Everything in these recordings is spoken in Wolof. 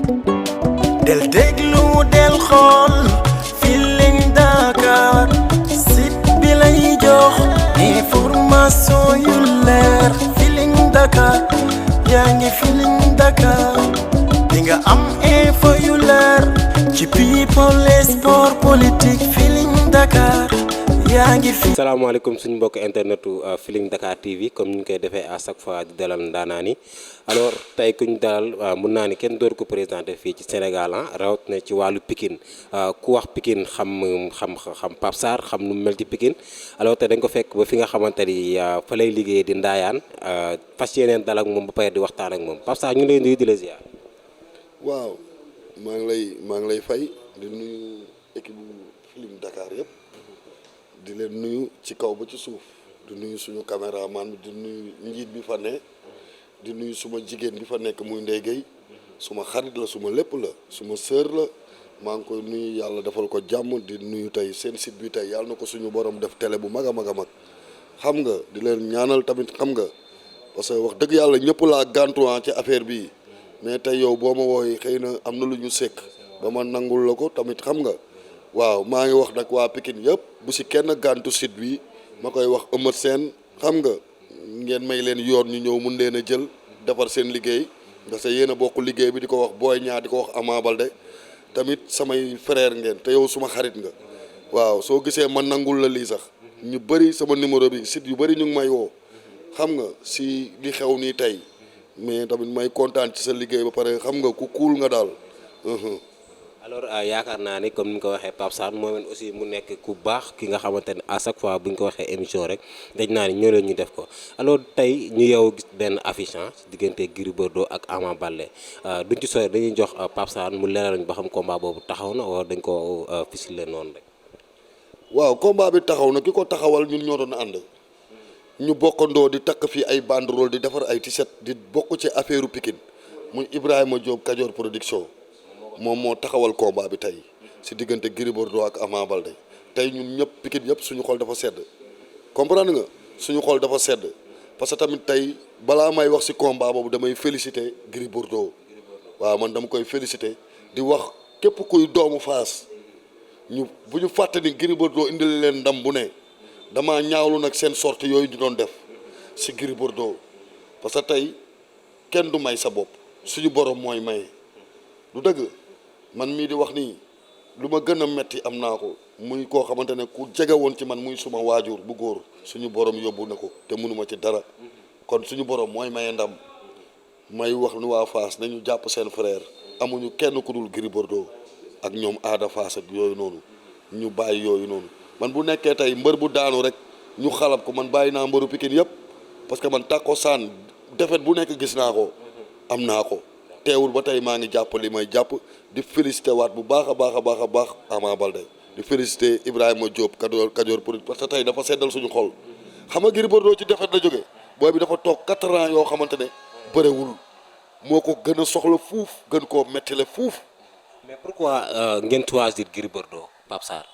del déglu del xool Feeling Dakar site bi lay jox information yu leer Feeling Dakar yaa ngi Feeling Dakar di nga am info yu leer ci people et sport politique Feeling Dakar yaa ngi fi. salaamaaleykum suñu mbokk internetu Feeling Dakar TV comme ni ñu koy defee à chaque fois di dalal ndaanaan yi alors tey ku ñu dalal mun naa ni kenn door ko présenté fii ci Sénégal rawat na ci wàllu Pikine ku wax Pikine xam Pape Sarr xam nu mu mel ci Pikine alors te dañ ko fekk ba fi nga xamante ni fa lay liggéeyee di Ndaayaan fas yéeneen dal ak moom ba pare di waxtaan ak moom Pape Sarr ñu ngi lay nuyu di la ziar. waaw maa ngi lay fay di nuyu équipe bu Feeling Dakar yëpp. di leen nuyu ci kaw ba ci suuf di nuyu suñu caméraman bi di nuyu njiit bi fa ne di nuyu suma jigéen bi fa nekk muy Ndeye Gueye suma xarit la suma lépp la suma sœur la maa ngi koy nuyu yàlla defal ko jàmm di nuyu tey seen site bi tey yàlla na ko suñu borom def télé bu mag a mag a mag xam nga di leen ñaanal tamit xam nga parce que wax dëgg yàlla ñëpp laa gantuwaan ci affaire bi mais tey yow boo ma wooy xëy na am na lu ñu sekk ba ma nangul la ko tamit xam nga waaw maa ngi wax nag waa Pikine yëpp bu si kenn gàntu site bi ma koy wax Eumeu Sène xam nga ngeen may leen yoon ñu ñëw mun leen a jël defar seen liggéey parce que yéen a bokk liggéey bi di ko wax Boy Niang di ko wax Ama Baldé tamit samay frère ngeen te yow suma xarit nga waaw soo gisee ma nangul la lii sax ñu bëri sama numéro bi site yu bëri ñu ngi may woo xam nga si li xew nii tey mais tamit may kontaan ci sa liggéey ba pare xam nga ku cool nga daal. alors yaakaar naa ni comme ni nga ko waxee Pape Sarr moom aussi mu nekk ku baax ki nga xamante ne à chaque fois bu ñu ko waxee émission rek dañ naa ni ñoo leen ñu def ko alors tey ñu yow gis benn affiche diggante Gris Bordeaux ak Ama Baldé duñ ci sori dañuy jox Pape Sarr mu leeral ñu ba xam combat boobu taxaw na wala dañ ko ficelé noonu rek. waaw combat bi taxaw na ki ko taxawal ñun ñoo doon ànd ñu bokkandoo di takk fii ay banderole di defar ay t-shirt di bokk ci affaire Pikine muy Ibrahima Diop Kajoor production. moom moo taxawal combat bi tey si diggante Gris Bordeaux ak Ama Baldé tey ñun ñëpp Pikine yëpp suñu xol dafa sedd comprendre nga suñu xol dafa sedd parce que tamit tey balaa may wax si combat boobu damay féliciter Gris Bordeaux waaw man dama koy féliciter di wax képp kuy doomu Fass bu ñu fàtte ni Gris Bordeaux indil leen ndam bu ne damaa ñaawlu nag seen sortie yooyu ñu doon def si Gris Bordeaux parce que tey kenn du may sa bopp suñu borom mooy may du dëgg. man mii di wax nii lu ma gën a metti am naa ko muy koo xamante ne ku jege woon ci man muy suma waajur bu góor suñu borom yóbbu na ko te mënuma ci dara kon suñu borom mooy maye ndam may wax ni waa Fass nañu jàpp seen frère amuñu kenn ku dul Gris Bordeaux ak ñoom aada Fass ak yooyu noonu ñu bàyyi yooyu noonu man bu nekkee tey mbër bu daanu rek ñu xalab ko man bàyyi naa mbëru Pikine yëpp parce que man tàkkusaan defet bu nekk gis naa ko am naa ko teewul ba tey maa ngi jàpp li may jàpp di félicité waat bu baax a baax Ama Baldé di félicité Ibrahima Diop Kajoor pour parce que tey dafa seddal suñu xol xam nga Gris Bordeaux ci defet la jógee booy bi dafa toog 4 ans yoo xamante ne bëriwul moo ko gën a soxla fuuf gën koo mettile fuuf. mais pourquoi ngeen choisir Gris Bordeaux Pape Sarr.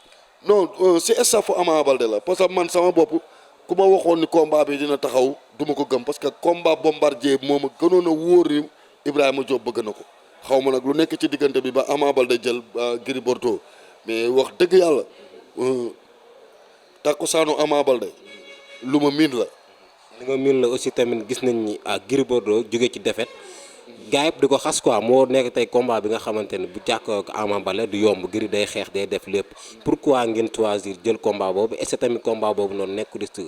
non si staffu Ama Baldé la parce que man sama bopp ku ma waxoon ni combat bi dina taxaw du ma ko gëm parce que combat bombardier moo ma gënoon a wóor ni Ibrahima Diop bëgg na ko xaw ma nag lu nekk ci diggante bi ba Ama Baldé jël Gris Bordeaux mais wax dëgg yàlla takkusaanu Ama Baldé lu ma miin la. li nga miin la aussi tamit gis nañ ni Gris Bordeaux jóge ci défaite gars yëpp di ko xas quoi moo nekk tey combat bi nga xamante ne bu jàkkoo ak Ama Baldé du yomb Gris day xeex day def lépp pourquoi ngeen choisir jël combat boobu est-ce que tamit combat boobu noonu nekk risque.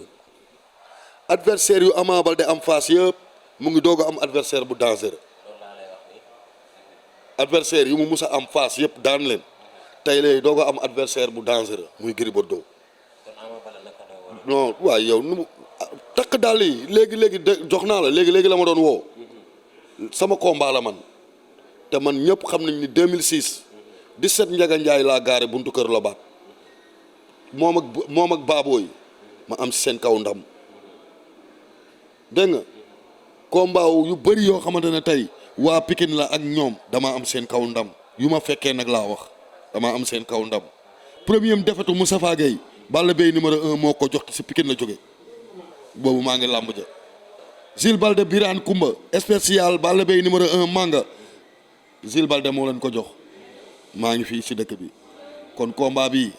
adversaire yu Ama Baldé am Fass yëpp mu ngi doog a am adversaire bu dangereux. adversaire yu mu mus a am Fass yëpp daan leen tey lay doog a am adversaire bu dangereux muy Gris Bordeaux. non waaye yow nu mu takk daal yi léegi jox naa la léegi la ma doon woo sama combat la man te man ñëpp xam nañ ni 2006 17 Ndiaga Ndiaye laa gaare buntu kër la baat moom ak baaboo yi ma am si seen kaw ndam dégg nga combat yu bëri yoo xamante ne tey waa Pikine la ak ñoom damaa am seen kaw ndam yu ma fekkee nag laa wax damaa am seen kaw ndam premier defetu Moustapha Gueye Balla Beye numéro 1 moo ko jox si Pikine la jóge boobu maa ngi làmb ja Jules Balde Birane Koumba spécial Balla Beye numéro 1 Manga Zil Balde moo leen ko jox maa ngi fii si dëkk bi kon combat bi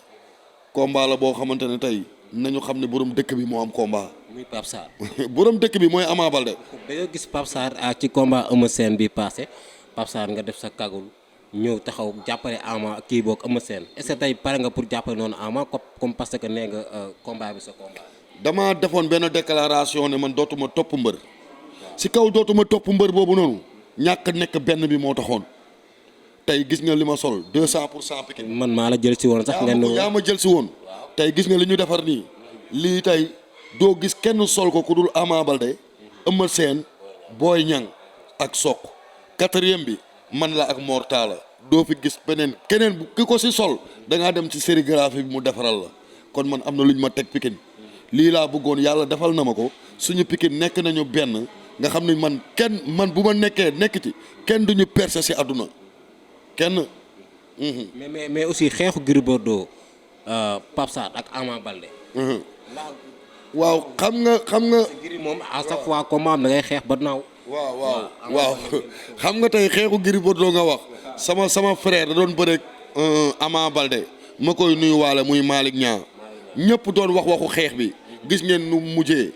combat la boo xamante ne tey nañu xam ne borom dëkk bi moo am combat. muy Pape Sarr. borom dëkk bi mooy Ama Balde. dañoo gis Pape Sarr ci combat Eumeu Sène bi passé Pape Sarr nga def sa kagul ñëw taxaw jàppale Ama kii boog Eumeu Sène est-ce que tey pare nga pour jàppale noonu Ama comme parce que nee nga combat bi sa combat. dama defoon benn déclaration ne man dootuma topp mbër si kaw dootuma topp mbër boobu noonu ñàkk nekk benn bi moo taxoon tey gis nga li ma sol 200% Pikine. man maa la jël si woon sax. ngeen yaa ma jël si woon. tey gis nga li ñu defar nii lii tey doo gis kenn sol ko ku dul Ama Balde Eumeu Sène Boy Niang ak Sokh 4e bi man la ak Mor Talla doo fi gis keneen bu ki ko si sol da ngaa dem ci sérigraphie bi mu defaral la kon man am na lu ñu ma teg Pikine lii laa bëggoon yàlla defal na ma ko suñu Pikine nekk nañu benn nga xam ne man bu ma nekk ci kenn duñu percer si àdduna kenn. mais aussi xeexu Gris Bordeaux Pape Sarr ak Ama Balde. waaw xam nga. Gris moom à chaque fois comme am da ngay xeex ba naaw. waaw xam nga tey xeexu Gris Bordeaux nga wax sama frère da doon bëreeg Ama Balde ma koy nuyuwaale muy Malick Niang ñëpp doon waxu xeex bi gis ngeen nu mujjee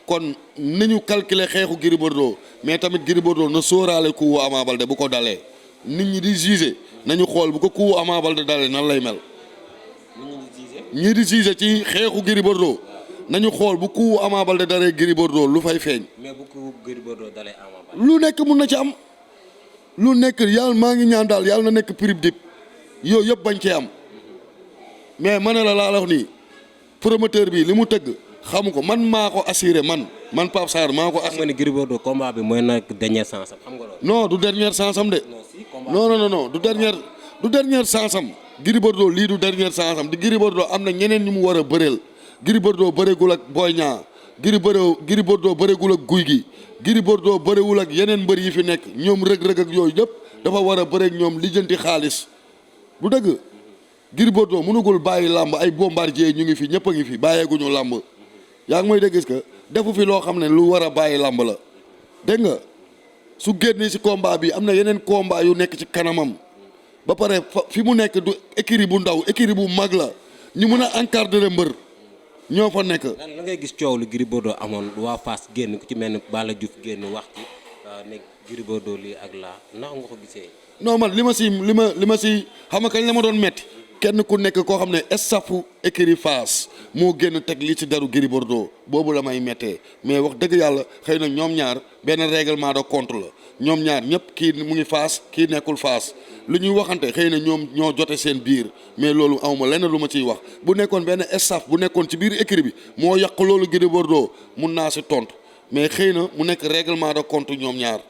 kon nañu calculer xeexu Gris Bordeaux mais tamit Gris Bordeaux na sóoraale ku Ama Balde bu ko dalee nit ñi di juger nañu xool bu ko ku Ama Balde dalee nan lay mel. ñii di juger ci xeexu Gris Bordeaux nañu xool bu ku Ama Balde dalee Gris Bordeaux lu fay feeñ. mais bu ku Gris Bordeaux dalee Ama Balde. lu nekk mun na ci am lu nekk yàlla maa ngi ñaan daal yàlla na nekk prix dip yooyu yëpp bañ cee am mais ma ne la laa wax nii promoteur bi li mu tëgg xamu ko man maa ko assuré man Pape Sarr maa ko assuré. xam nga ni Gris Bordeaux combat bi mooy nekk dernière chance am xam nga loolu. non du dernière chance am de. non du dernière chance am. Gris Bordeaux lii du dernière chance am di Gris Bordeaux am na ñeneen ñu mu war a bëreel Gris Bordeaux bëreegul ak Boy Niang Gris Bordeaux bëreegul ak Gouye Gui Gris Bordeaux bëreewul ak yeneen mbër yi fi nekk ñoom rëg-rëg ak yooyu yëpp dafa war a bëreeg ñoom lijjanti xaalis bu dëgg Gris Bordeaux mënugul bàyyi làmb ay bombardier ñu ngi fi ñëpp a ngi fi bàyyeeguñu làmb yaa ngi may dégg que defu fi loo xam ne lu war a bàyyi làmb la dégg nga su génnee si combat bi am na yeneen combat yu nekk ci kanamam ba pare fi mu nekk du écurie bu ndaw écurie bu mag la ñu mën a encadrer mbër ñoo fa nekk. lan ngay gis coow lu Gris Bordeaux amoon waa Fass génn ku ci mel ni Balla Diouf génn wax ci ne Gris Bordeaux lii ak laa ndax nga ko gisee. non man li ma si xam nga kañ la ma doon metti kenn ku nekk koo xam ne staffu écurie Fass moo génn teg li ci daru Gris Bordeaux boobu la may mettee mais wax dëgg yàlla xëy na ñoom ñaar benn règlement de compte la ñoom ñaar ñëpp kii mu ngi Fass kii nekkul Fass lu ñuy waxante xëy na ñoom ñoo jote seen biir mais loolu awma lenn lu ma ciy wax bu nekkoon benn staff bu nekkoon ci biir écurie bi moo yàq loolu Gris Bordeaux mun naa si tontu mais xëy na mu nekk règlement de compte ñoom ñaar.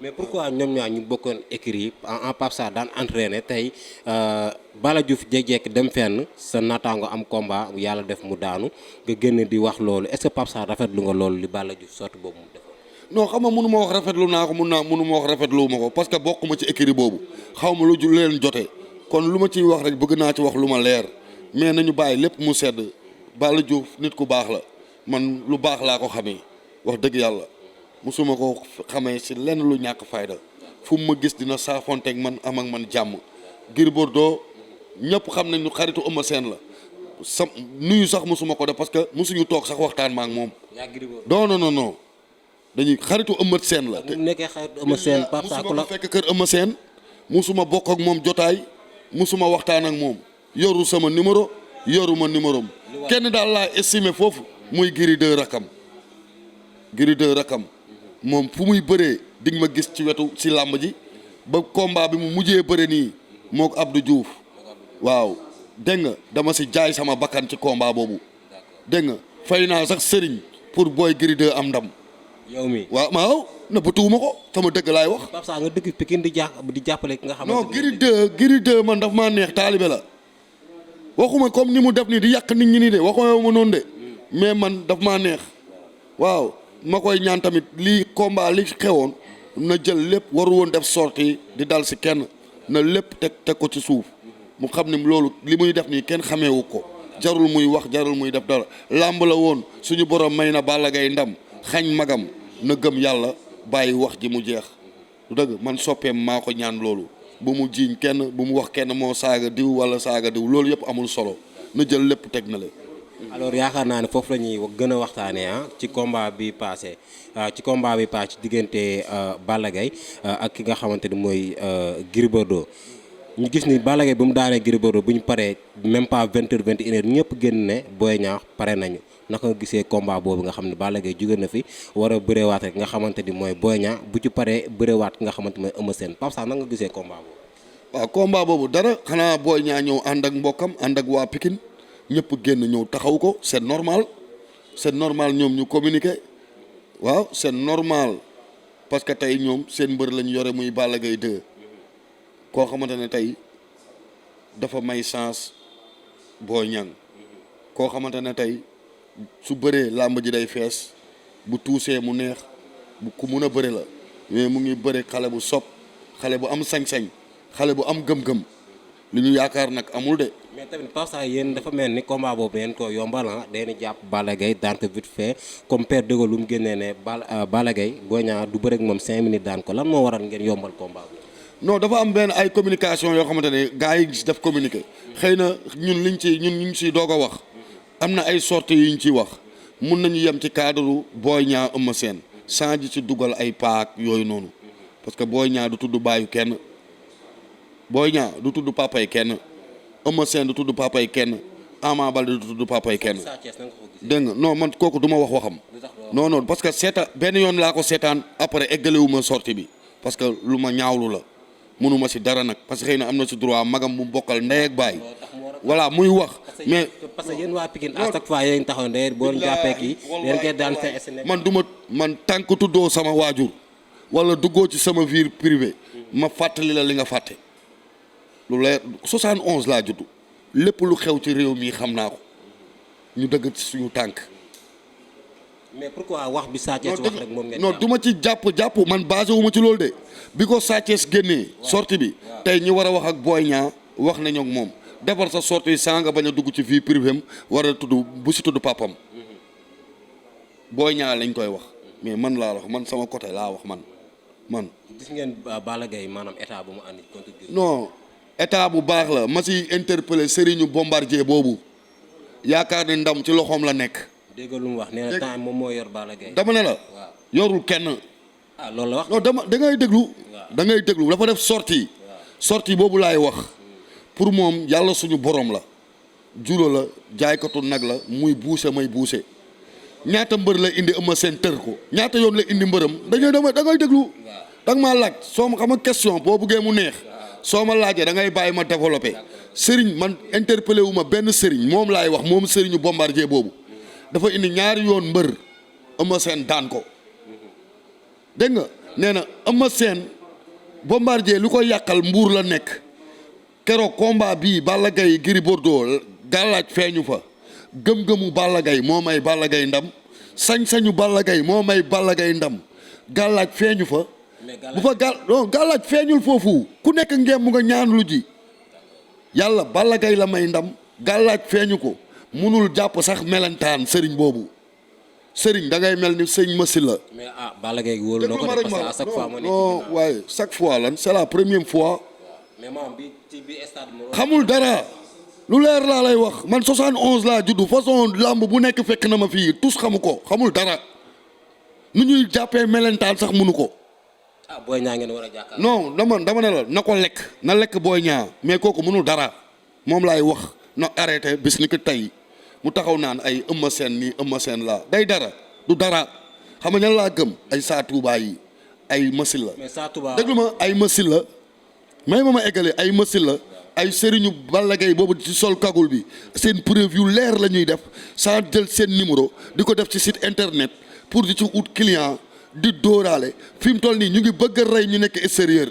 mais pourquoi ñoom ñaar ñu bokkoon écurie yi en Pape Sarr daan entraîné tey Balla Diouf jékki-jékki dem fenn sa naataango am combat yàlla def mu daanu nga génn di wax loolu est-ce que Pape Sarr rafetlu nga loolu li Balla Diouf sotti boobu mu defoon. non xam nga mënu ma wax rafetlu naa ko mënu ma wax rafetlu ma ko parce que bokkuma ci écurie boobu xaw ma lu leen jotee kon lu ma ciy wax rek bëgg naa ci wax lu ma leer mais nañu bàyyi lépp mu sedd Balla Diouf nit ku baax la man lu baax laa ko xamee wax dëgg yàlla. musuma ko xamee si lenn lu ñàkk fayda fu mu ma gis dina saafonteeg man am ak man jàmm Gris Bordeaux ñëpp xam nañ ñu xaritu Eumeu Sène la nuyu sax musuma ko def parce que musuñu toog sax waxtaan ma ak moom. non dañuy xaritu Eumeu Sène la. bu nekkee xaritu Eumeu Sène Pape Sarr musuma ko fekk kër Eumeu Sène musuma bokk ak moom jotaay musuma waxtaan ak moom yoru sama numéro yoru ma numéro kenn daal laa estimé foofu muy Gris 2 rakam Gris 2 rakam. moom fu muy bëree di nga ma gis ci wetu si làmb ji ba combat bi mu mujjee bëre nii mook Abdou Diouf waaw dégg nga dama si jaay sama bakkan ci combat boobu dégg nga fay naa sax sëriñ pour booy Gris 2 am ndam. yow mi waaw na ba tuuma ko sama dëgg laay wax. Pape Sarr nga dëgg Pikine di jàppale ki nga xamante non Gris 2 man daf maa neex taalibe la waxuma comme ni mu def nii di yàq nit ñi nii de waxuma ma noonu de mais man daf maa neex waaw. ma koy ñaan tamit lii combat li xewoon na jël lépp waru woon def sortie di dal si kenn na lépp teg ko ci suuf mu xam ne loolu li muy def nii kenn xameewu ko jarul muy wax jarul muy def dara làmb la woon suñu borom may na Balla Gaye ndam xañ magam na gëm yàlla bàyyi wax ji mu jeex du dëgg man soppeem maa ko ñaan loolu bu mu jiiñ kenn bu mu wax kenn moo saaga diw wala saaga diw loolu yëpp amul solo na jël lépp teg na le alors yaakaar naa ne foofu la ñuy gën a waxtaanee ci combat bi passé ci diggante Balla Gaye ak ki nga xamante ni mooy Gris Bordeaux ñu gis ni Balla Gaye bu mu daanee Gris Bordeaux bu ñu paree même pas 20h 21h ñëpp génn ne Boy Niang pare nañu naka nga gisee combat boobu nga xam ne Balla Gaye jóge na fi war a bëreewaat rek nga xamante ni mooy Boy Niang bu ci paree bëreewaat ki nga xamante ni mooy Eumeu Sène Pape Sarr naka nga gisee combat boobu. waaw combat boobu dara xanaa Boy Niang ñëw ànd ak mbokkam ànd ak waa Pikine ñëpp génn ñëw taxaw ko c'est normal ñoom ñu communiquer waaw c'est normal parce que tey ñoom seen mbër lañu yore muy Balla Gaye 2 koo xamante ne tey dafa may chance Boy Niang koo xamante ne tey su bëree làmb ji day fees bu tuusee mu neex bu ku mun a bëre la mais mu ngi bëre xale bu sob xale bu am sañ-sañ xale bu am gëm-gëm li ñu yaakaar nag amul de. mais tamit Pape Sarr yéen dafa mel ni combat boobu yéen ko yombal dañuy jàpp Balla Gaye daan ko vite fait comme père de Gaulle lu mu génnee ne Balla Gaye Boy Niang du bëre ak moom 5 minutes daan ko lan moo waral ngeen yombal combat bi. non dafa am benn ay communication yoo xamante ne gars yi gis def communiqué xëy na ñun ñu ngi siy doog a wax am na ay sorties yu ñu ciy wax mun nañu yem ci cadre Boy Niang Eumeu Sène sans ji ci dugal ay paak yooyu noonu parce que Boy Niang du tudd baayu kenn Boy Niang du tudd papay kenn Eumeu Sène du tudd papay kenn Ama Baldé du tudd papay kenn dégg nga non man kooku du ma wax waxam non parce que benn yoon laa ko seetaan après eggalewuma sortie bi parce que lu ma ñaawlu la mënuma si dara nag parce que xëy na am na si droit magam bu bokkal ndey ak baay voilà muy wax mais parce que yéen waa Pikine à chaque fois yéen taxaw ndey boo jàppee kii yéen koy daan man tànk tuddoo sama waajur wala duggoo ci sama vie privée ma fàttali la li nga fàtte lu leer 71 laa judd lépp lu xew ci réew mi xam naa ko ñu dëgg ci suñu tànk. mais pourquoi wax bi Sa Thiès wax rek moom ngeen non du ma ci jàpp man basé wu ma ci loolu de bi ko Sa Thiès génnee sortie bi tey ñi war a wax ak Boy Niang wax nañu ak moom defar sa sortie saa nga bañ a dugg ci vie privée am war a tudd bu si tudd papam Boy Niang lañ koy wax mais man laa wax man sama côté laa wax man. gis ngeen Balla Gaye maanaam état bu mu andi contre non état bu baax la ma si interpellé Serigne Bombardier boobu yaakaar ne ndam ci loxoom la nekk. dégg lu mu wax nee na temps moom moo yor Balla Gaye. dama ne la yorul kenn. loolu la wax. non da ngay déglu dafa def sortie boobu laay wax pour moom yàlla suñu borom la julo la jaaykatu nag la muy buuse may buuse ñaata mbër la indi Eumeu Sène tër ko ñaata yoon la indi mbërëm da ngay déglu da nga maa laaj soo ma xam question boo buggee mu neex soo ma laajee da ngay bàyyi ma développé Serigne man interpellé wu ma benn Serigne moom laay wax moom Serigne Bombardier boobu dafa indi ñaari yoon mbër Eumeu Sène daan ko dégg nga nee na Eumeu Sène Bombardier lu ko yàqal mbuur la nekk keroog combat bii Balla Gaye Gris Bordeaux gàllaaj feeñu fa gëm-gëmu Balla Gaye moo may Balla Gaye ndam sañ-sañu Balla Gaye moo may Balla Gaye ndam gàllaaj feeñu fa bu fa gàllaaj feeñul foofu ku nekk ngeen mu nga ñaan lu ji yàlla Balla Gaye la may ndam gàllaaj feeñu ko munul jàpp sax melentaan sëriñ boobu sëriñ da ngay mel ni sëñ Massi la. mais Balla Gaye wóolu na ko de parce que à chaque fois non waaye chaque fois lan c'est la première fois. mais moom bi ci bi stade xamul dara lu leer laa lay wax man 71 laa juddu façon lamb bu nekk fekk na ma fii tous xamu ko xamul dara nu ñuy jàppee melentaan sax munu ko. Boy Niang ngeen war a jàkkaarloo. non dama ne la na ko lekk na lekk Boy Niang mais kooku mënul dara moom laay wax na arrêté bis ni ko tey mu taxaw naan ay Eumeu Sène nii Eumeu Sène laa day dara du dara xam nga ñan laa gëm ay Sa Touba yi ay Massil la. mais Sa Touba déglu ma ay Massil la may ma eggale ay Massil la ay sëriñu Balla Gaye boobu ci sol kagul bi seen preuve yu leer la ñuy def sans jël seen numéro di ko def ci site internet pour di ci ut client di dóoraale fi mu toll nii ñu ngi bëgg a rey ñu nekk extérieur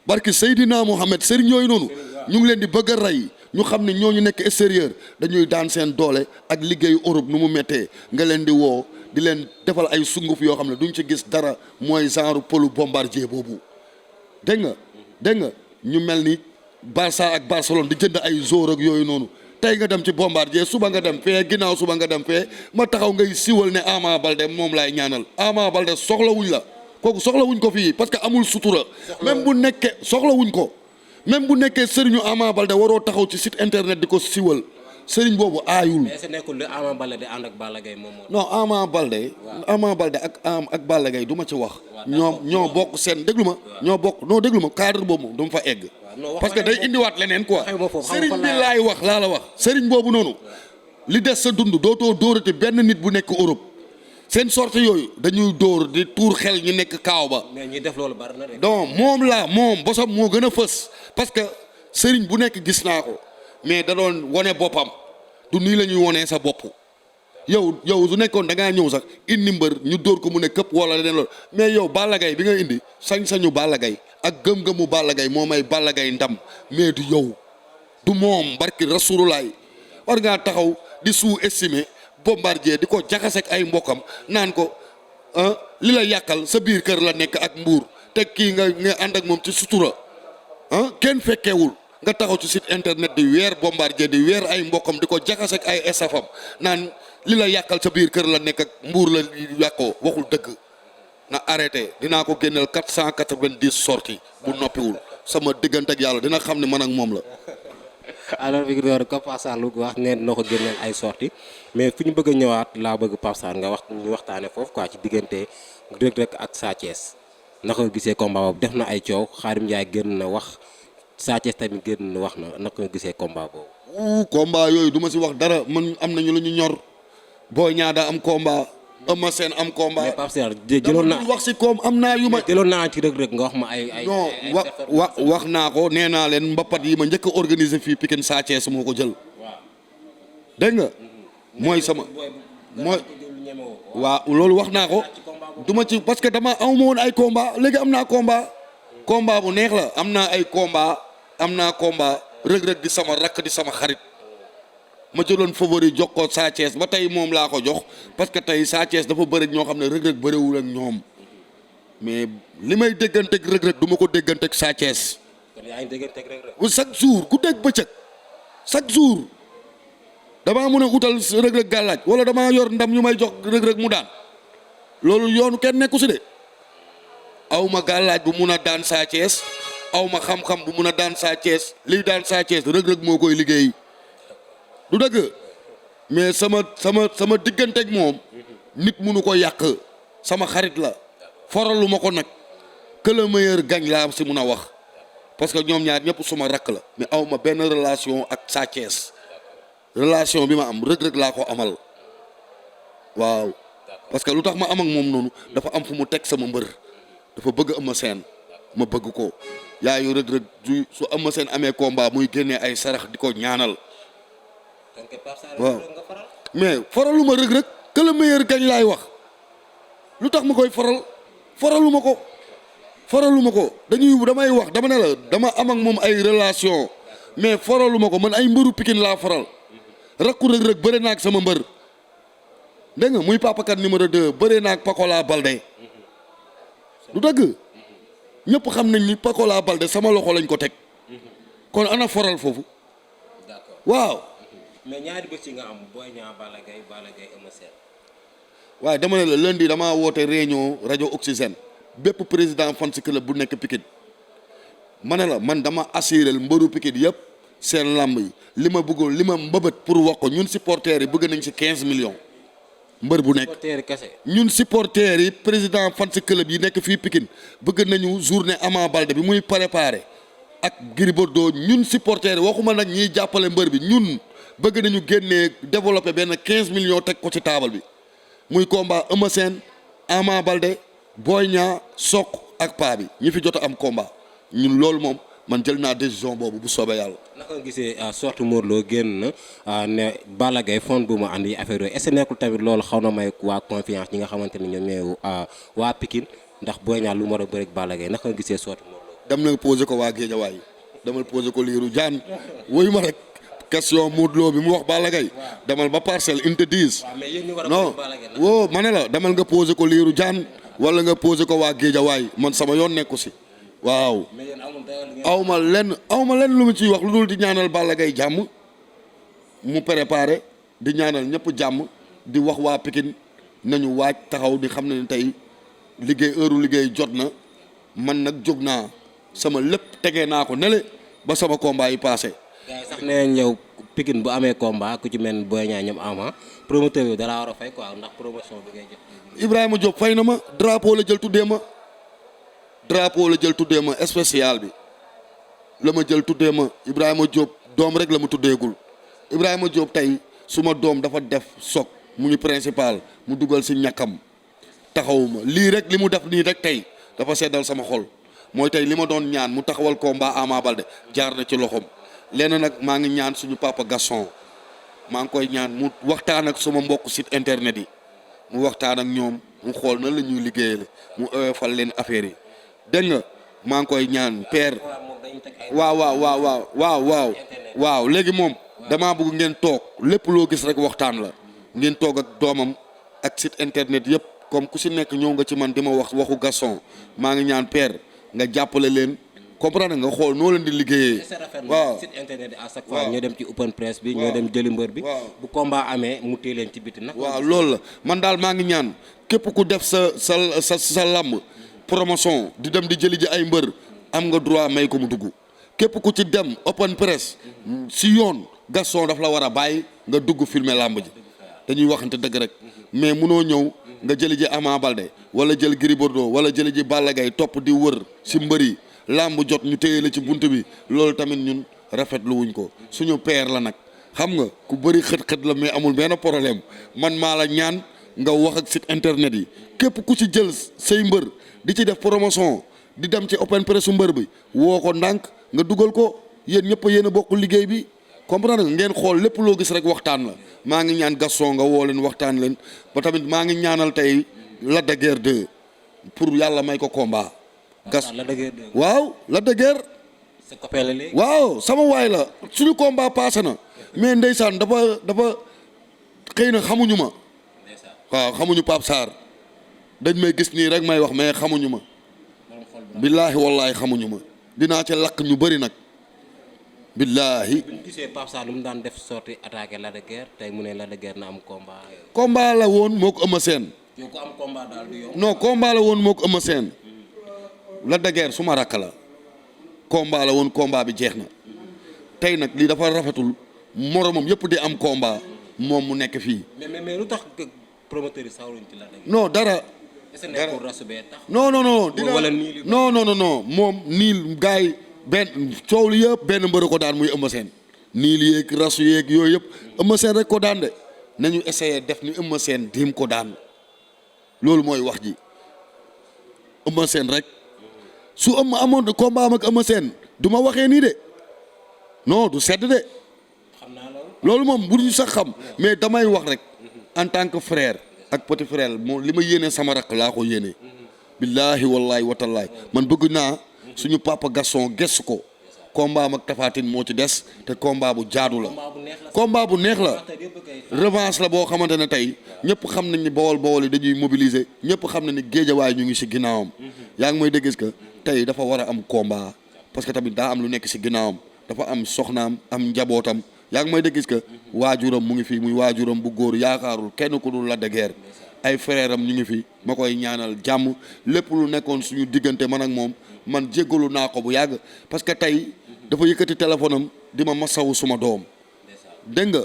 barki Seydina Mohamed sëriñ yooyu noonu ñu ngi leen di bëgg a rey ñu xam ne ñooñu nekk extérieur dañuy daan seen doole ak liggéeyu Europe nu mu méttee nga leen di woo di leen defal ay sunguf yoo xam ne duñ ci gis dara mooy genre polu Bombardier boobu dégg nga ñu mel ni Barça ak Barcelone di jënd ay jour ak yooyu noonu tey nga dem ci Bombardier suba nga dem fee ginnaaw suba nga dem fee ma taxaw ngay siwal ne Ama Baldé moom laay ñaanal Ama Baldé soxlawuñ la kooku soxlawuñ ko fii parce que amul sutura. même bu nekkee soxlawuñ ko. même bu nekkee sëriñu Ama Baldé waroo taxaw ci site internet di ko siwal sëriñ boobu aayul. mais est-ce que nekkul li Ama Baldé di ànd ak Balla Gaye moom moo. non Ama Baldé ak Balla Gaye du ma ci wax. ñoo bokk seen déglu ma. ñoo bokk non déglu ma cadre boobu moom du ma fa egg. parce que day indiwaat leneen quoi. sëriñ bi laay wax laa la wax. sëriñ boobu noonu li des sa dund dootoo dóorati benn nit bu nekk Europe seen sorte yooyu dañuy dóor di tuur xel ñu nekk kaaw ba. mais ñi def loolu bari na de. donc moom bosam moo gën a fës parce que sëriñ bu nekk gis naa ko mais da doon wone boppam du nii la ñuy wonee sa bopp yow su nekkoon da ngaa ñëw sax indi mbër ñu dóor ko mu ne këpp wala leneen loolu mais yow Balla Gaye bi nga indi sañ-sañu Balla Gaye ak gëm-gëmu Balla Gaye moo may Balla Gaye ndam mais du yow du moom barki Rasulullah war ngaa taxaw di sous-estimer Bombardier di ko jaxaseeg ay mbokkam naan ko li la yàqal sa biir kër la nekk ak mbuur te kii nga ànd ak moom ci sutura kenn fekkeewul nga taxaw ci site internet di weer Bombardier di weer ay mbokkam di ko jaxaseeg ay estafam naan li la yàqal sa biir kër la nekk ak mbuur la yàqoo waxul dëgg na arrêté dinaa ko génneel 490 sorties bu noppiwul sama diggante ak yàlla dina xam ne man ak moom la. alors Victor ko Pape Sarr lu wax ne na ko génneel ay sorties mais fi ñu bëgg a ñëwaat laa bëgg Pape Sarr nga wax ñu waxtaane foofu quoi ci diggante Reug Reug ak Sa Thiès naka nga gisee combat boobu def na ay coow Khadim Ndiaye génn na wax Sa Thiès tamit génn na wax na naka nga gisee combat boobu. combat yooyu du ma si wax dara man am nañu lu ñu ñor Boy Niang daa am combat Eumeu Sène am combat. mais Pape Sarr jëloon naa wax si koom am naa yu ma. jëloon naa ci Reug Reug nga wax ma ay non wax naa ko nee naa leen mbapat yi ma njëkk a organiser fii Pikine Sa Thiès moo ko jël. dégg nga. mooy sama mooy. waaw loolu wax naa ko. du ma ci parce que dama aw ma woon ay combat léegi am naa combat. combat bu neex la am naa ay combat am naa combat Reug Reug di sama rakk di sama xarit. ma jëloon favori jox ko Sa Thiès ba tey moom laa ko jox parce que tey Sa Thiès dafa bëri ñoo xam ne Reug Reug bëriwul ak ñoom mais li may dégganteeg Reug Reug du ma ko dégganteeg Sa Thiès. kon yaa ngi dégganteeg Reug Reug. chaque jour ku dégg bëccëg chaque jour damaa mën a utal Reug Reug gàllaaj wala damaa yor ndam ñu may jox Reug Reug mu daan loolu yoonu kenn nekku si de aw ma gàllaaj bu mun a daan Sa Thiès aw ma xam-xam bu mun a daan Sa Thiès liy daan Sa Thiès Reug Reug moo koy liggéey. du dëgg mais sama digganteeg moom nit munu ko yàq sama xarit la foralu ma ko nag que le meilleur gagne laa si mun a wax parce que ñoom ñaar ñëpp suma rakk la mais aw ma benn relation ak Sa Thiès relation bi ma am Reug Reug laa ko amal waaw parce que lu tax ma am ak moom noonu dafa am fu mu teg sama mbër dafa bëgg Eumeu Sène ma bëgg ko yaayu Reug Reug su Eumeu Sène amee combat muy génnee ay sarax di ko ñaanal. waaw mais faraluma Reug Reug que le meilleur gagne laay wax lu tax ma koy faraluma ko damay wax dama ne la dama am ak moom ay relation mais faraluma ko man ay mbëru Pikine laa faral rakku Reug Reug bëre naag sama mbër dégg nga muy papakat numéro 2 bëre naag Pakola Balde du dëgg ñëpp xam nañ ni Pakola Balde sama loxo lañ ko teg kon ana faral foofu waaw. mais ñaari bés yi nga am Boy Niang Balla Gaye Eumeu Sène. waaye dama ne la lundi damaa woote réunion rajo Oxygène bépp président fan si club bu nekk Pikine ma ne la man dama assuré mbëru Pikine yëpp seen lamb yi li ma bëggoon li ma mbëbët pour wax ko ñun supporters yi bëgg nañ ci 15 millions mbër bu nekk. supporters yi kese. ñun supporters yi président fan si club yi nekk fii Pikine bëgg nañu journée Ama Baldé bi muy préparé ak Gris Bordeaux ñun supporters yi waxuma nag ñiy jàppale mbër bi ñun. bëgg nañu génnee développé benn 15 millions teg ko ci taabal bi muy combat Eumeu Sène Ama Baldé Boy Niang Sokh ak paa bi ñi fi jot a am combat ñun loolu moom man jël naa décision boobu bu soobee yàlla. naka nga gisee sorti Modou Lo génn na ne Balla Gaye fond bu ma andi affaire yooyu est-ce que nekkul tamit loolu xaw na may waa confiance ñi nga xamante ni ñoom ñooy waa Pikine ndax Boy Niang lu mu war a bëri ak Balla Gaye naka nga gisee sorti Modou Lo. dem na posé ko waa Guédiawaye demal posé ko Lirou Diane woyu ma rek. question Modou Lo bi mu wax Balla Gaye demal ba parcelle unité 10 non woo ma ne la demal nga posé ko Lirou Diane wala nga posé ko waa Guédiawaye man sama yoon nekku si waaw aw ma lenn lu mu ciy wax lu dul di ñaanal Balla Gaye jàmm mu préparé di ñaanal ñëpp jàmm di wax waa Pikine nañu waaj taxaw di xam ne tey liggéey heure liggéey jot na man nag jóg naa sama lépp tegee naa ko nele ba sama combat yi passé. gars yi sax nee nañ yow Pikine bu amee combat ku ci mel ni Boy Niang ñoom Ama promoteur bi dara war a fay quoi ndax promotion bi ngay jot. Ibrahima Diop fay na ma drapeau la jël tuddee ma spécial bi la ma jël tuddee ma Ibrahima Diop doom rek la ma tuddeegul Ibrahima Diop tey suma doom dafa def soog mu ngi principal mu dugal si ñàkkam taxawuma lii rek li mu def nii rek tey dafa seddal sama xol mooy tey li ma doon ñaan mu taxawal combat Ama Baldé jaar na ci loxoom lenn nag maa ngi ñaan suñu papa Gaston maa ngi koy ñaan mu waxtaan ak sama mbokk site internet yi mu waxtaan ak ñoom mu xool na la ñuy liggéeyale mu oyofal leen affaire yi dégg nga maa ngi koy ñaan père waaw léegi moom damaa bëgg ngeen toog lépp loo gis rek waxtaan la ngeen toog ak doomam ak site internet yëpp comme ku si nekk ñëw nga ci man di ma wax waxu Gaston maa ngi ñaan père nga jàppale leen comprendre nga xool noo leen di liggéeyee. waaw site internet yi à chaque fois ñoo dem ci open press bi. ñoo dem jëli mbër bi. bu combat amee mu téye leen ci biti nag. waaw loolu la man daal maa ngi ñaan képp ku def sa làmb promotion di dem di jëli ji ay mbër am nga droit may ko mu dugg képp ku ci dem open press si yoon Gaston daf la war a bàyyi nga dugg filmer làmb ji dañuy waxante dëgg rek mais munoo ñëw nga jëli ji Ama Baldé wala jël Gris Bordeaux wala jëli ji Balla Gaye topp di wër si mbër yi làmb jot ñu téye la ci bunt bi loolu tamit ñun rafetlu wuñ ko suñu père la nag xam nga ku bëri xët-xët la mais amul benn problème man maa la ñaan nga wax ak site internet yi képp ku ci jël say mbër di ci def promotion di dem ci open press su mbër bi woo ko ndànk nga dugal ko yéen ñëpp yéen a bokk liggéey bi comprendre nga ngeen xool lépp loo gis rek waxtaan la maa ngi ñaan Gaston nga woo leen waxtaan leen ba tamit maa ngi ñaanal tey Lac de Guiers 2 pour yàlla may ko combat. waaw Lac de Guiers sa copain la léegi. waaw sama waay la suñu combat passé na mais ndeysaan dafa xëy na xamuñu ma waaw xamuñu Pape Sarr dañ may gis nii rek may wax mais xamuñu ma billaahi wallaahi xamuñu ma dinaa ci lakk ñu bëri nag billaahi. bu ñu gisee Pape Sarr lu mu daan def sorti attaqué Lac de Guiers tey mu ne Lac de Guiers na am combat. combat la woon moo ko Eumeu Sène. yow ko am combat daal du yow. non combat la woon moo ko Eumeu Sène Lac de Guiers suma rakk la combat la woon combat bi jeex na tey nag lii dafa rafetul moromam yëpp di am combat moom mu nekk fii. mais lu tax promoteur yi sawaruñ ci Lac de Guiers. non dara. est-ce que nekkul rasu bee tax. non. wala nii non moom nii gars yi benn coow li yëpp benn mbër ko daan muy Eumeu Sène nii li yeeg rasu yeeg yooyu yëpp Eumeu Sène rek ko daan de nañu essayer def ni Eumeu Sène dim ko daan loolu mooy wax ji Eumeu Sène rek su amoon combat am ak Eumeu Sène du ma waxee nii de non du sedd de xam naa loolu moom bu ñu sax xam mais damay wax rek en tant que frère ak petit frère moom li ma yéene sama rakk laa ko yéene billaahi wallaahi watallaahi man bëgg naa suñu papa Gaston gëstu ko combat am ak Tapha Tine moo ci des te combat bu jaadu la combat bu neex la revanche la boo xamante ne tey ñëpp xam nañ ni bawol yi dañuy mobiliser ñëpp xam nañ ni géejawaay ñu ngi si ginnaawam yaa ngi may dégg que tey dafa war a am combat parce que tamit daa am lu nekk si ginnaawam dafa am soxnaam am njabootam yaa ngi may dégg que waajuram mu ngi fi muy waajuram bu góor yaakaarul kenn ku dul Lac de Guiers ay frère am ñu ngi fi ma koy ñaanal jàmm lépp lu nekkoon suñu diggante man ak moom man jéggalu naa ko bu yàgg parce que tey dafa yëkkati téléphone am di ma masawu suma doom dégg nga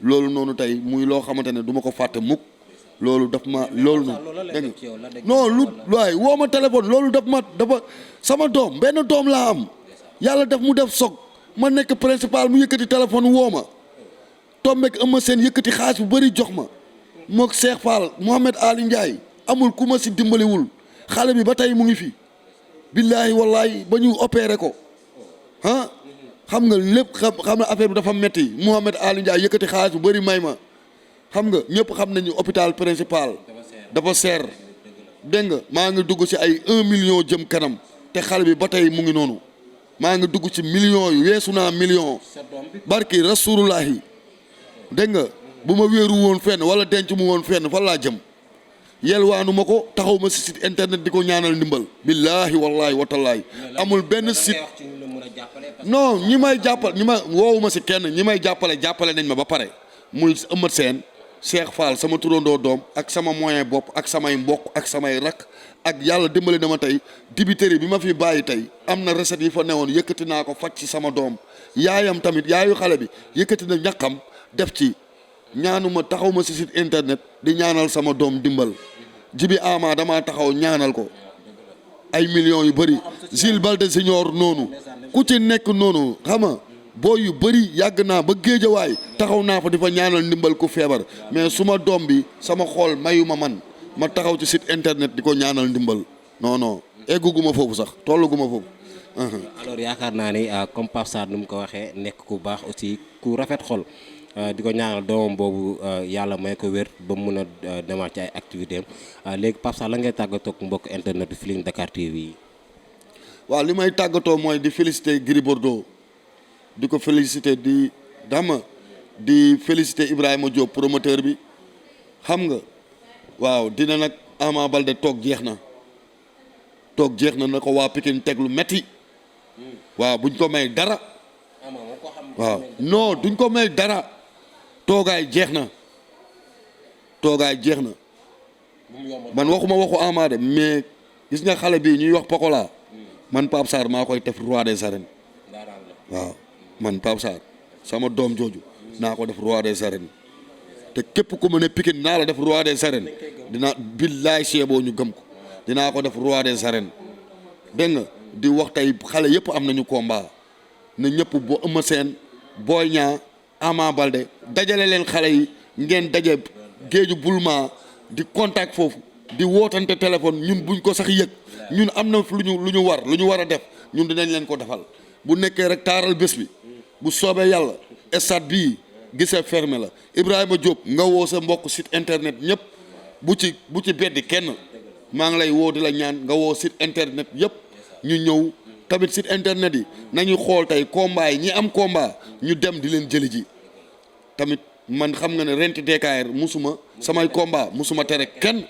loolu noonu tey muy loo xamante ne du ma ko fàtte mukk loolu daf ma loolu noonu dégg nga non lu waay woo ma téléphone loolu dafa sama doom benn doom laa am yàlla def mu def soog ma nekk principal mu yëkkati téléphone woo ma tombeek Eumeu Sène yëkkati xaalis bu bëri jox ma mook Cheikh Fall Mohamed Ali Ndiaye amul ku ma si dimbaliwul xale bi ba tey mu ngi fi billaahi wallaahi ba ñu opéré ko ah xam nga lépp xam na affaire bi dafa metti Mohamed Ali Ndiaye yëkkati xaalis bu bëri may ma xam nga ñëpp xam nañu hôpital principal dafa seer dégg nga maa ngi dugg ci ay 1 million jëm kanam te xale bi ba tey mu ngi noonu maa ngi dugg ci millions yu weesu naa million barki rasulullahi dégg nga bu ma wéeru woon fenn wala denc mu woon fenn fan laa jëm yelwaanu ma ko taxaw ma ci site internet di ko ñaanal ndimbal billaahi wallaahi watallaahi amul benn site non ñi may jàppal woowu ma ci kenn ñi may jàppale nañ ma ba pare muy Eumeu Sène Cheikh Fall sama turandoo doom ak sama moyen bopp ak samay mbokk ak samay rak ak yàlla dimbali na ma tey dibiteri bi ma fi bàyyi tey am na recette yi fa newoon yëkkati naa ko faj ci sama doom yaayam tamit yaayu xale bi yëkkati na ñaqam def ci ñaanuma taxaw ma si site internet di ñaanal sama doom dimbal Jibi Ama damaa taxaw ñaanal ko ay millions yu bëri Jules Balde Junior noonu ku ci nekk noonu xam nga boo yu bëri yàgg naa ba géejawaay taxaw naa fa di fa ñaanal ndimbal ku feebar mais suma doom bi sama xool mayu ma taxaw ci site internet di ko ñaanal ndimbal non non egguguma foofu sax tolluguma foofu. alors yaakaar naa ni comme Pape Sarr nu mu ko waxee nekk ku baax aussi ku rafet xol di ko ñaanal doomam boobu yàlla may ko wér ba mu mun a demaat ci ay activité am léegi Pape Sarr la ngay tàggatoo ak mbokk internet Feeling Dakar TV yi. waaw li may tàggatoo mooy di féliciter Gris Bordeaux di ko féliciter di féliciter Ibrahima Diop promoteur bi xam nga waaw dina nag Ama Baldé toog jeex na na ko waa Pikine teg lu metti waaw buñ ko may dara waaw non duñ ko may dara toogaay jeex na man waxuma waxu Ama de mais gis nga xale bii ñuy wax Pokola man Pape Sarr maa koy def roi des arènes waaw man Pape Sarr sama doom jooju naa ko def roi des arènes te képp ku ma ne Pikine naa la def roi des arènes dinaa billaay seeboo ñu gëm ko dinaa ko def roi des arènes dégg nga di wax tey xale yëpp am nañu combat na ñëpp boo Eumeu Sène Boy Niang Ama Baldé dajale leen xale yi ngeen daje géeju bulma di contact foofu di wootante téléphone ñun buñ ko sax yëg ñun am na lu ñu war a def ñun dinañ leen ko defal bu nekkee rek taaral bés bi bu soobee yàlla stade bii gisee fermé la Ibrahima Diop nga woo sa mbokk site internet ñëpp bu ci beddi kenn maa ngi lay woo di la ñaan nga woo site internet yëpp ñu ñëw tamit site internet yi nañu xool tey combat yi ñi am combat ñu dem di leen jëli ji tamit man xam nga ne rent DKR samay combat musuma tere kenn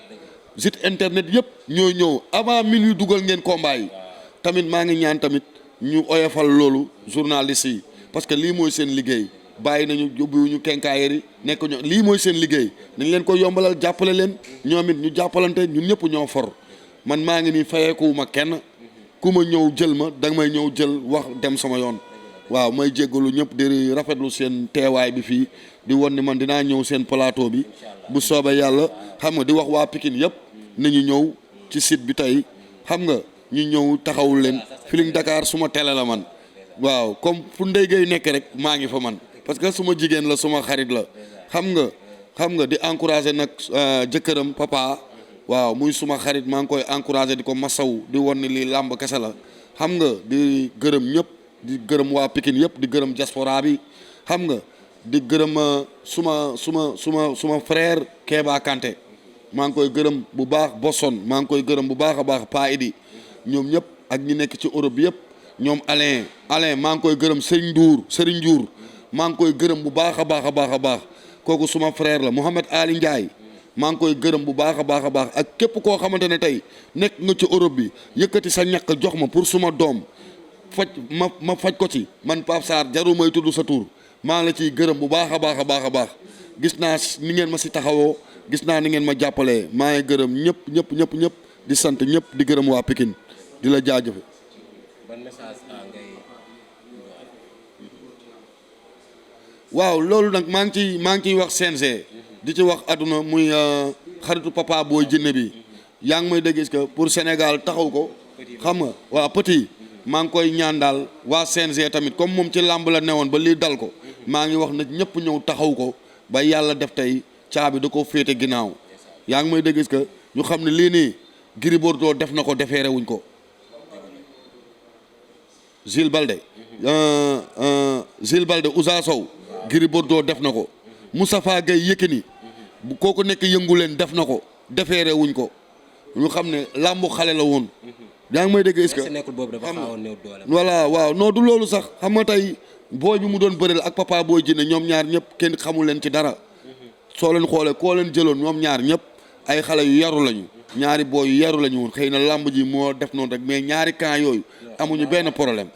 site internet yëpp ñooy ñëw avant minuit dugal ngeen combat yi tamit maa ngi ñaan tamit ñu oyofal loolu journaliste yi parce que lii mooy seen liggéey bàyyi nañu yóbbuwuñu kenkaayeri yi nekk ñoo lii mooy seen liggéey nañ leen ko yombalal jàppale leen ñoom it ñu jàppalante ñun ñëpp ñoo for man maa ngi nii fayeekuwuma kenn ku ma ñëw jël ma danga may ñëw jël wax dem sama yoon waaw may jéggalu ñëpp di rafetlu seen teewaay bi fii di won ni man dinaa ñëw seen plateau bi bu soobee yàlla xam nga di wax waa Pikine yëpp nañu ñëw ci site bi tey xam nga ñu ñëw taxawul leen Feeling Dakar suma télé la man waaw comme fu Ndeye Gueye nekk rek maa ngi fa man parce que suma jigéen la suma xarit la xam nga di encourager nag jëkkëram papa waaw muy suma xarit maa ngi koy encourager di ko masaw di won ni lii làmb kese la xam nga di gërëm ñëpp di gërëm waa Pikine yëpp di gërëm diaspora bi xam nga di gërëm suma frère Kéba Kanté maa ngi koy gërëm bu baax Boston maa ngi koy gërëm bu baax a baax Pa Idi ñoom ñëpp ak ñi nekk ci Europe bi yëpp ñoom Alain maa ngi koy gërëm Serigne Ndiour maa ngi koy gërëm bu baax a baax kooku suma frère la Mouhamed Ali Ndiaye maa ngi koy gërëm bu baax a baax ak képp koo xamante ne tey nekk nga ci Europe bi yëkkati sa ñàkk jox ma pour suma doom ma faj ko ci man Pape Sarr jarul may tudd sa tur maa ngi la ciy gërëm bu baax a baax gis naa ni ngeen ma si taxawoo gis naa ni ngeen ma jàppalee maa ngi gërëm ñëpp di sant ñëpp di gërëm waa Pikine di la jaajëfe. ban message ngay. waaw loolu nag maa ngi ciy wax CNG di ci wax àdduna muy xaritu Papa Boy Djiné bi yaa ngi may dégg est-ce que pour Sénégal taxaw ko xam nga waa petit maa ngi koy ñaan daal waa CNG tamit comme moom ci làmb la newoon ba lii dal ko maa ngi wax nag ñëpp ñëw taxaw ko ba yàlla def tey caabi da ko féete ginnaaw yaa ngi may dégg est-ce que ñu xam ne lii nii Gris Bordeaux def na ko defeere wuñ ko Jules Balde Ousa Sow Gris Bordeaux def na ko Moustapha Gueye Yékini bu kooku nekk yëngu leen def na ko defeere wuñ ko ñu xam ne làmbu xale la woon yaa ngi may dégg est-ce que voilà waaw non du loolu sax xam nga tey booy bi mu doon bëreel ak Papa Boy Djiné ñoom ñaar ñëpp kenn xamul leen ci dara soo leen xoolee koo leen jëloon ñoom ñaar ñëpp ay xale yu yaru lañu ñaari booy yu yaru lañu woon xëy na làmb ji moo def noonu rek mais ñaari camp yooyu amuñu benn problème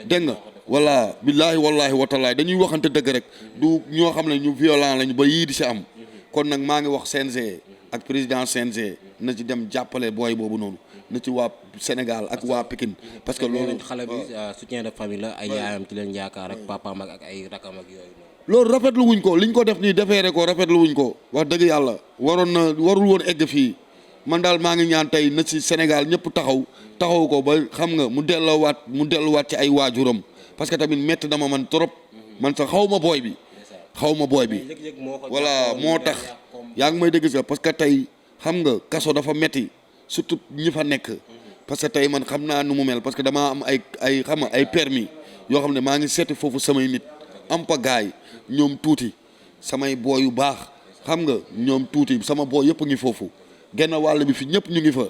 dégg nga voilà billaahi wallaahi watalaay dañuy waxante dëgg rek du ñoo xam ne ñu violent lañu ba yii di si am kon nag maa ngi wax CNG ak président CNG na ci dem jàppale booy boobu noonu na ci waa Sénégal ak waa Pikine parce que loolu xale bi soutien de famille la ay yaayam ci leen yaakaar ak papaam ak ay rakam ak yooyu noonu. loolu rafetlu wuñ ko liñ ko def nii defeere ko rafetlu wuñ ko wax dëgg yàlla warul woon egg fii man daal maa ngi ñaan tey na ci Sénégal ñëpp taxaw ko ba xam nga mu delluwaat ci ay waajuram parce que tamit métti na ma man trop man sax xaw ma booy bi voilà moo tax yaa ngi may dégg sax parce que tey xam nga kaso dafa metti surtout ñi fa nekk parce que tey man xam naa nu mu mel parce que damaa am ay xam nga ay permis yoo xam ne maa ngi seeti foofu samay nit am pa gaay ñoom tuuti samay booy yu baax xam nga ñoom tuuti sama booy yëpp ngi foofu genn wàll bi fi ñëpp ñu ngi fa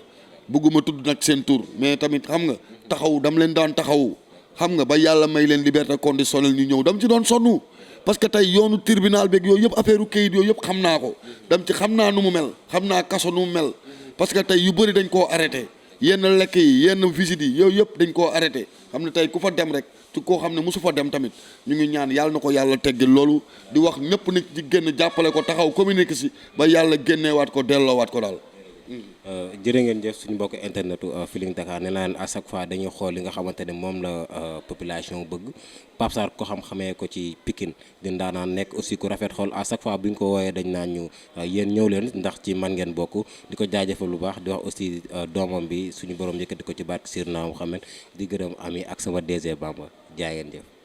bëgguma tudd nag seen tur mais tamit xam nga taxaw dam leen daan taxaw xam nga ba yàlla may leen liberté conditionnelle ñu ñëw dam ci doon sonn parce que tey yoonu tribunal beeg yooyu yëpp affaire u kayit yooyu yëpp xam naa ko dam ci xam naa nu mu mel xam naa kaso nu mu mel parce que tey yu bëri dañ koo arrêté yenn lekk yi yenn visite yi yooyu yëpp dañ koo arrêté xam ne tey ku fa dem rek ci koo xam ne mosu fa dem tamit ñu ngi ñaan yàlla na ko yàlla teggil loolu di wax ñëpp nit ci génn jàppale ko taxaw communiqué si ba yàlla génneewaat ko delloowaat ko daal. jërë ngeen jëf suñu mbokk internetu Feeling Dakar ne laan à chaque fois dañuy xool li nga xamante ne moom la population bëgg Pape Sarr ko xam-xamee ko ci Pikine di ndaanaan nekk aussi ku rafet xool à chaque fois bu ñu ko wooyee dañ naan ñu yéen ñëw leen ndax ci man ngeen bokk di ko jaajëfal lu baax di wax aussi doomam bi suñu borom yëkkati ko ci barke Sirna Muhammad di gërëm ami ak sama DG Bamba jaay ngeen jëf.